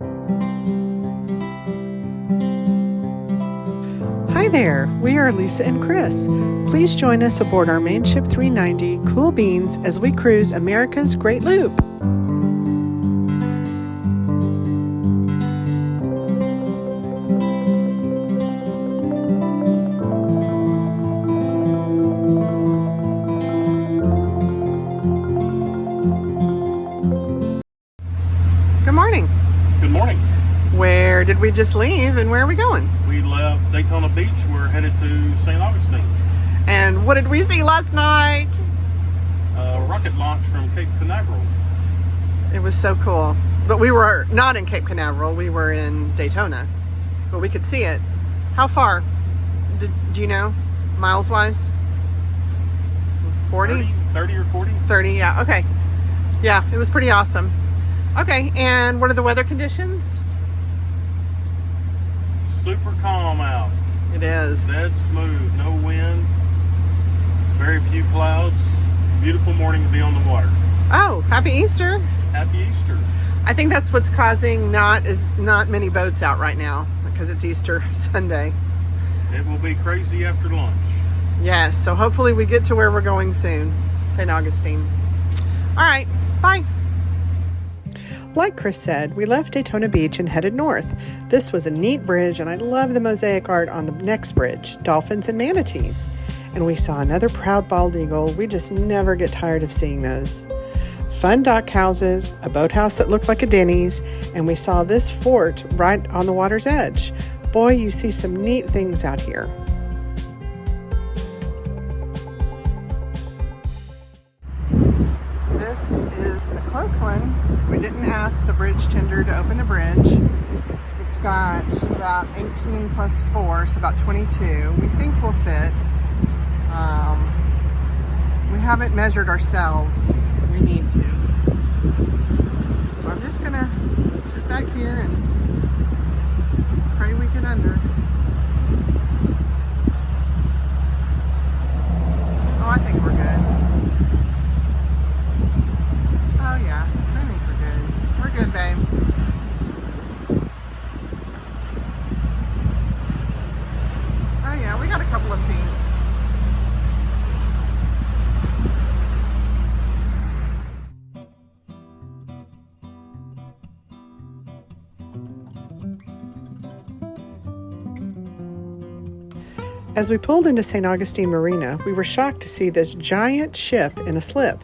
Hi there, we are Lisa and Chris. Please join us aboard our main ship 390, Cool Beans, as we cruise America's Great Loop. Good morning. Good morning. Where did we just leave and where are we going? We left Daytona Beach. We're headed to St. Augustine. And what did we see last night? A rocket launch from Cape Canaveral. It was so cool. But we were not in Cape Canaveral, we were in Daytona. But we could see it. How far? Do you know? Miles wise? 40? 30 or 40? 30, yeah, okay. Yeah, it was pretty awesome. Okay, and what are the weather conditions? Super calm out. It is. Dead smooth. No wind. Very few clouds. Beautiful morning to be on the water. Oh, happy Easter. Happy Easter. I think that's what's causing not many boats out right now because it's Easter Sunday. It will be crazy after lunch. Yes, so hopefully we get to where we're going soon, St. Augustine. All right, bye. Like Chris said, we left Daytona Beach and headed north. This was a neat bridge, and I love the mosaic art on the next bridge, dolphins and manatees. And we saw another proud bald eagle. We just never get tired of seeing those. Fun dock houses, a boathouse that looked like a Denny's, and we saw this fort right on the water's edge. Boy, you see some neat things out here. This is the close one. We didn't ask the bridge tender to open the bridge. It's got about 18 plus 4, so about 22. We think we'll fit. We haven't measured ourselves. We need to. So I'm just gonna sit back here and pray we get under. Oh, I think we're good. Oh yeah, I think we're good. We're good, babe. Oh yeah, we got a couple of feet. As we pulled into St. Augustine Marina, we were shocked to see this giant ship in a slip.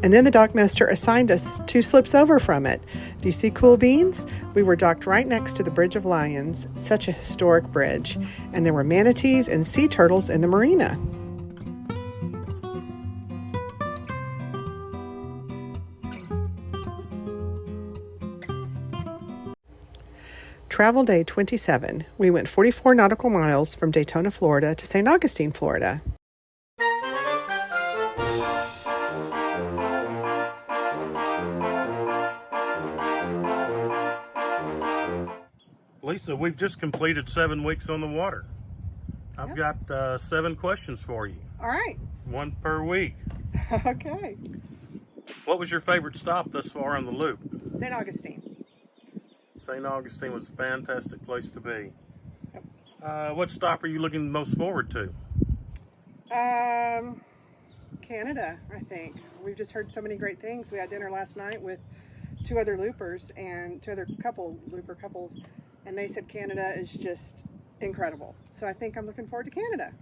And then the dockmaster assigned us 2 slips over from it. Do you see Cool Beans? We were docked right next to the Bridge of Lions, such a historic bridge. And there were manatees and sea turtles in the marina. Travel day 27. We went 44 nautical miles from Daytona, Florida to St. Augustine, Florida. Lisa, we've just completed 7 weeks on the water. I've got 7 questions for you. All right. 1 per week. Okay. What was your favorite stop thus far on the loop? St. Augustine. St. Augustine was a fantastic place to be. What stop are you looking most forward to? Canada, I think. We've just heard so many great things. We had dinner last night with 2 other loopers and 2 other looper couples, and they said Canada is just incredible. So I think I'm looking forward to Canada.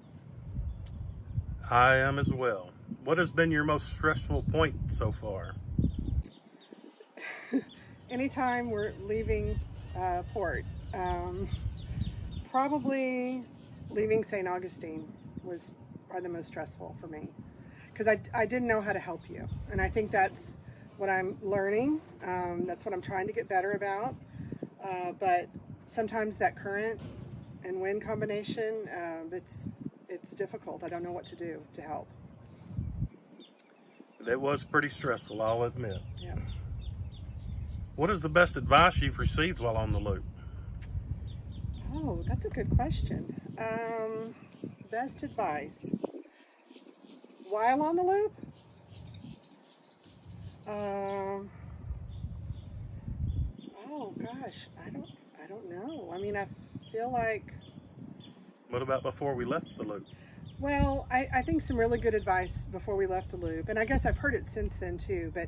I am as well. What has been your most stressful point so far? Anytime we're leaving port, probably leaving St. Augustine was probably the most stressful for me because I didn't know how to help you, and I think that's what I'm learning. That's what I'm trying to get better about. But sometimes that current and wind combination, it's difficult. I don't know what to do to help. It was pretty stressful, I'll admit. Yeah. What is the best advice you've received while on the loop? Oh, that's a good question. Best advice while on the loop? Oh gosh, I don't know. I mean, I feel like, What about before we left the loop? well, I think some really good advice before we left the loop, and I guess I've heard it since then too, but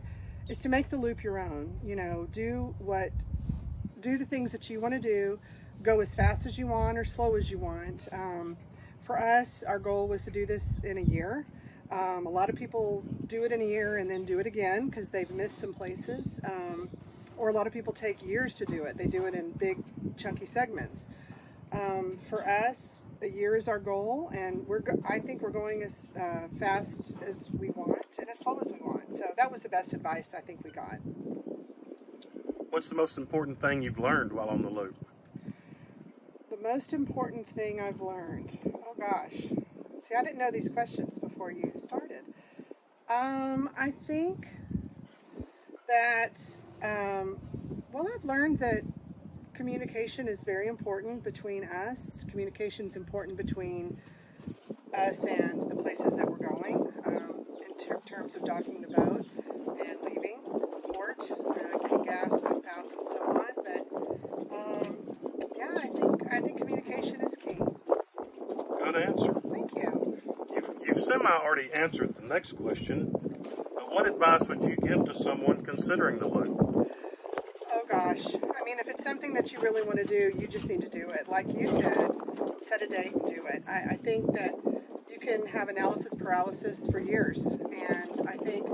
is to make the loop your own. You know, do the things that you want to do, go as fast as you want or slow as you want. For us, our goal was to do this in a year. A lot of people do it in a year and then do it again because they've missed some places. Or a lot of people take years to do it. They do it in big, chunky segments. For us, a year is our goal, and I think we're going as fast as we want and as slow as we want. So that was the best advice I think we got. What's the most important thing you've learned while on the loop? The most important thing I've learned. Oh gosh. See, I didn't know these questions before you started. I think that, well, I've learned that communication is very important between us. Communication is important between us and the places that we're going, in terms of docking the boat and leaving the port, getting gas, pump house, and so on. But yeah, I think communication is key. Good answer. Thank you. You've semi already answered the next question. But what advice would you give to someone considering the loop? Oh gosh. I mean, if it's something that you really want to do, you just need to do it. Like you said, set a date and do it. I think that you can have analysis paralysis for years. And I think,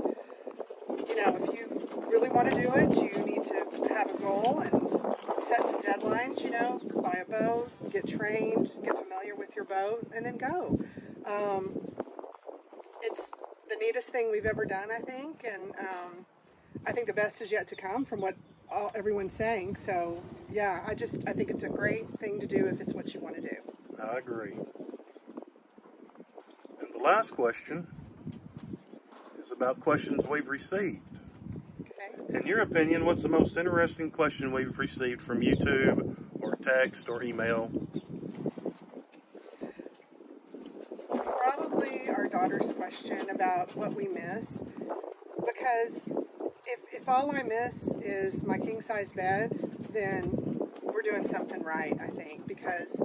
you know, if you really want to do it, you need to have a goal and set some deadlines, you know, buy a boat, get trained, get familiar with your boat, and then go. It's the neatest thing we've ever done, I think, and I think the best is yet to come from what everyone's saying. So, yeah, I think it's a great thing to do if it's what you want to do. I agree. And the last question is about questions we've received. Okay. In your opinion, what's the most interesting question we've received from YouTube or text or email? Probably our daughter's question about what we miss, because if all I miss is my king-size bed, then we're doing something right, I think, because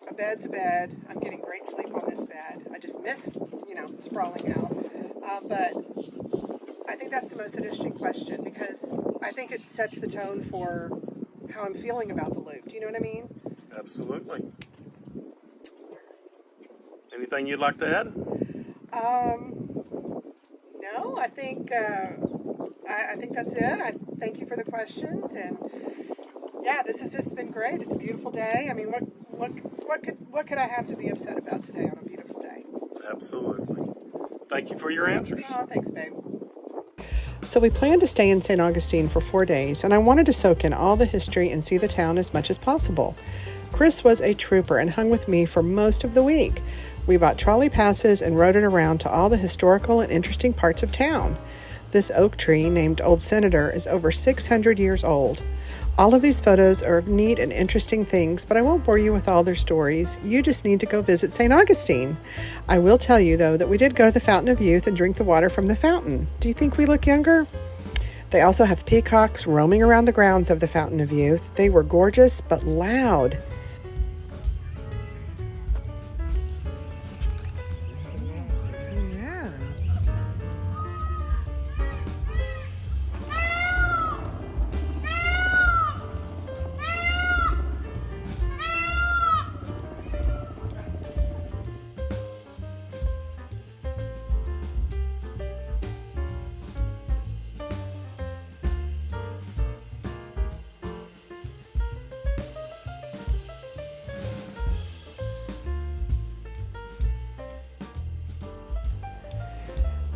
a bed's a bed. I'm getting great sleep on this bed. I just miss, you know, sprawling out. But I think that's the most interesting question, because I think it sets the tone for how I'm feeling about the loop. Do you know what I mean? Absolutely. Anything you'd like to add? No, I think I think that's it. I thank you for the questions, and yeah, this has just been great. It's a beautiful day. I mean, what could I have to be upset about today on a beautiful day? Absolutely. Thank you for your answers. Oh, thanks, babe. So we planned to stay in St. Augustine for 4 days, and I wanted to soak in all the history and see the town as much as possible. Chris was a trooper and hung with me for most of the week. We bought trolley passes and rode it around to all the historical and interesting parts of town. This oak tree, named Old Senator, is over 600 years old. All of these photos are of neat and interesting things, but I won't bore you with all their stories. You just need to go visit St. Augustine. I will tell you, though, that we did go to the Fountain of Youth and drink the water from the fountain. Do you think we look younger? They also have peacocks roaming around the grounds of the Fountain of Youth. They were gorgeous, but loud.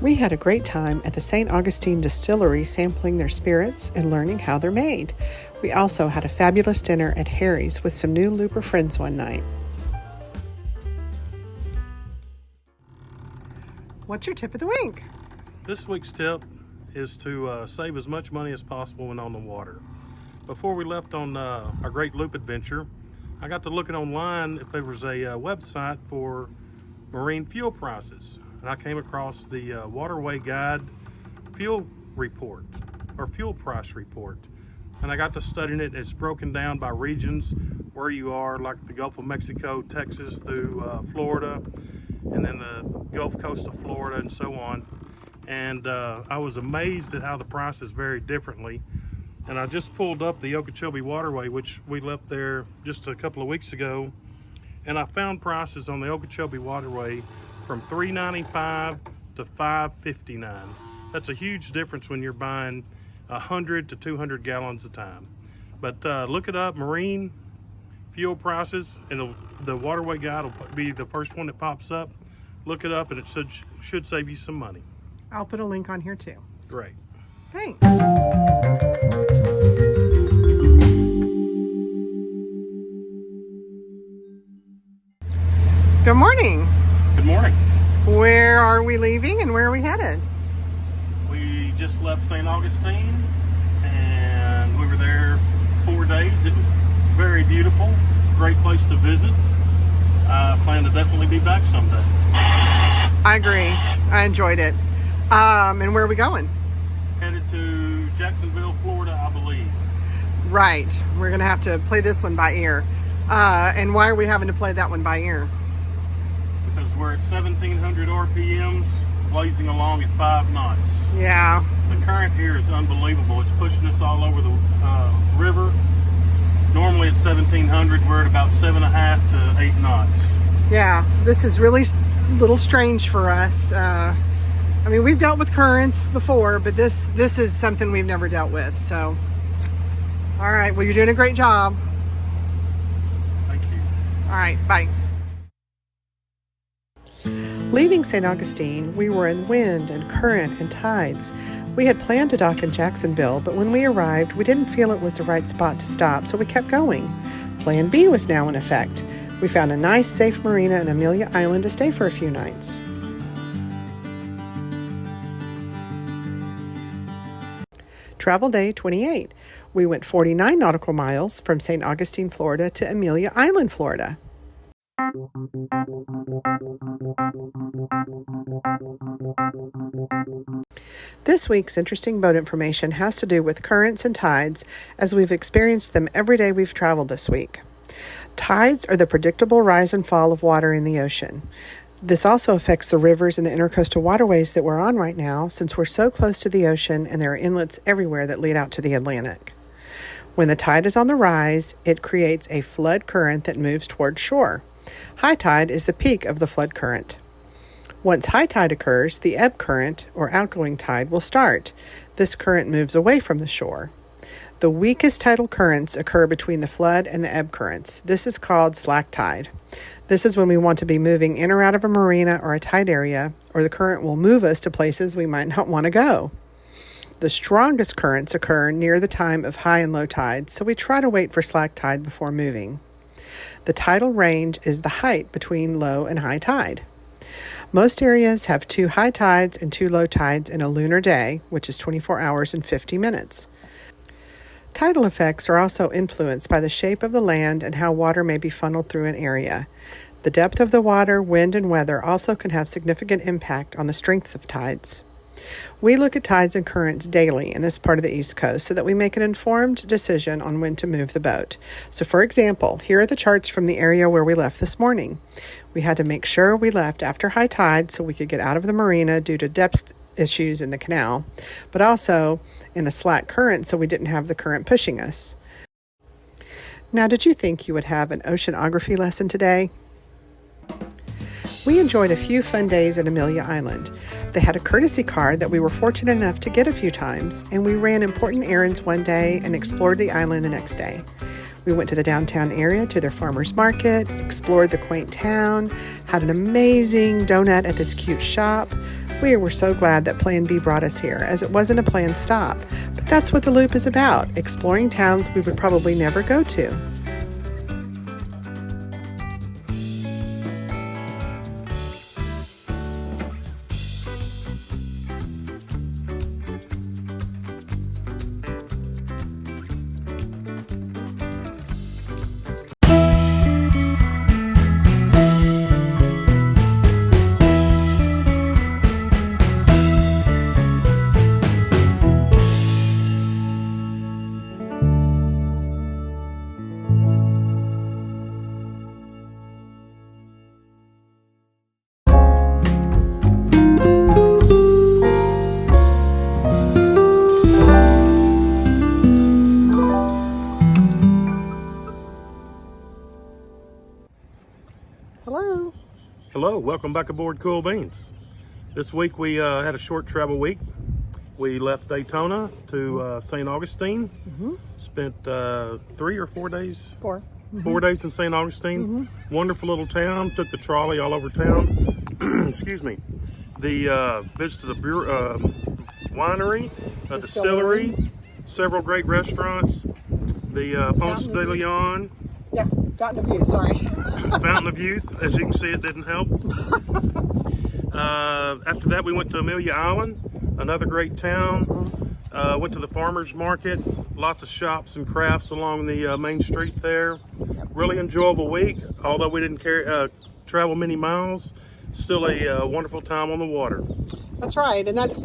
We had a great time at the St. Augustine Distillery sampling their spirits and learning how they're made. We also had a fabulous dinner at Harry's with some new looper friends one night. What's your tip of the week? This week's tip is to save as much money as possible when on the water. Before we left on our great loop adventure, I got to looking online if there was a website for marine fuel prices. And I came across the Waterway Guide fuel report, or fuel price report. and I got to studying it. It's broken down by regions where you are, like the Gulf of Mexico, Texas through Florida, and then the Gulf Coast of Florida and so on. And I was amazed at how the prices vary differently. And I just pulled up the Okeechobee Waterway, which we left there just a couple of weeks ago, and I found prices on the Okeechobee Waterway from $3.95 to $5.59. That's a huge difference when you're buying 100 to 200 gallons a time. But look it up, marine fuel prices, and the Waterway Guide will be the first one that pops up. Look it up, and it should save you some money. I'll put a link on here too. Great. Thanks. Good morning. Good morning. Where are we leaving and where are we headed? We just left St. Augustine, and we were there 4 days. It was very beautiful, great place to visit. I plan to definitely be back someday. I agree. I enjoyed it. And where are we going? Headed to Jacksonville, Florida, I believe. Right. We're going to have to play this one by ear. And why are we having to play that one by ear? Because we're at 1,700 RPMs, blazing along at 5 knots. Yeah. The current here is unbelievable. It's pushing us all over the river. Normally at 1,700, we're at about 7.5 to 8 knots. Yeah. This is really a little strange for us. I mean, we've dealt with currents before, but this is something we've never dealt with. So, all right. Well, you're doing a great job. Thank you. All right. Bye. Leaving St. Augustine, we were in wind and current and tides. We had planned to dock in Jacksonville, but when we arrived, we didn't feel it was the right spot to stop, so we kept going. Plan B was now in effect. We found a nice, safe marina in Amelia Island to stay for a few nights. Travel day 28. We went 49 nautical miles from St. Augustine, Florida to Amelia Island, Florida. This week's interesting boat information has to do with currents and tides, as we've experienced them every day we've traveled this week. Tides are the predictable rise and fall of water in the ocean. This also affects the rivers and the intercoastal waterways that we're on right now, since we're so close to the ocean and there are inlets everywhere that lead out to the Atlantic. When the tide is on the rise, it creates a flood current that moves toward shore. High tide is the peak of the flood current. Once high tide occurs, the ebb current, or outgoing tide, will start. This current moves away from the shore. The weakest tidal currents occur between the flood and the ebb currents. This is called slack tide. This is when we want to be moving in or out of a marina or a tide area, or the current will move us to places we might not want to go. The strongest currents occur near the time of high and low tide, so we try to wait for slack tide before moving. The tidal range is the height between low and high tide. Most areas have 2 high tides and 2 low tides in a lunar day, which is 24 hours and 50 minutes. Tidal effects are also influenced by the shape of the land and how water may be funneled through an area. The depth of the water, wind, and weather also can have significant impact on the strength of tides. We look at tides and currents daily in this part of the East Coast so that we make an informed decision on when to move the boat. So, for example, here are the charts from the area where we left this morning. We had to make sure we left after high tide so we could get out of the marina due to depth issues in the canal, but also in a slack current so we didn't have the current pushing us. Now, did you think you would have an oceanography lesson today? We enjoyed a few fun days at Amelia Island. They had a courtesy car that we were fortunate enough to get a few times, and we ran important errands one day and explored the island the next day. We went to the downtown area to their farmers market, explored the quaint town, had an amazing donut at this cute shop. We were so glad that Plan B brought us here, as it wasn't a planned stop. But that's what the loop is about, exploring towns we would probably never go to. Hello, welcome back aboard Cool Beans. This week we had a short travel week. We left Daytona to St. Augustine. Spent 3 or 4 days? 4. 4 days in St. Augustine. Wonderful little town. Took the trolley all over town. Excuse me. The visited the winery, distillery, several great restaurants. The Ponce de Leon. Yeah, Fountain of Youth, sorry. Fountain of Youth. As you can see, it didn't help. After that, we went to Amelia Island, another great town. Went to the farmer's market, lots of shops and crafts along the main street there. Really enjoyable week, although we didn't travel many miles. Still a wonderful time on the water. That's right, and that's,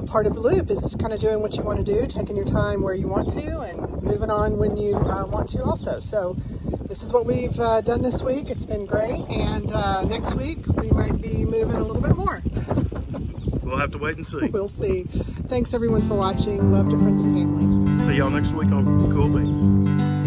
part of the loop is kind of doing what you want to do, taking your time where you want to, and moving on when you want to also. So this is what we've done this week. It's been great, and next week we might be moving a little bit more. We'll have to wait and see. We'll see. Thanks everyone for watching. Love to friends and family. See y'all next week on Cool Beans.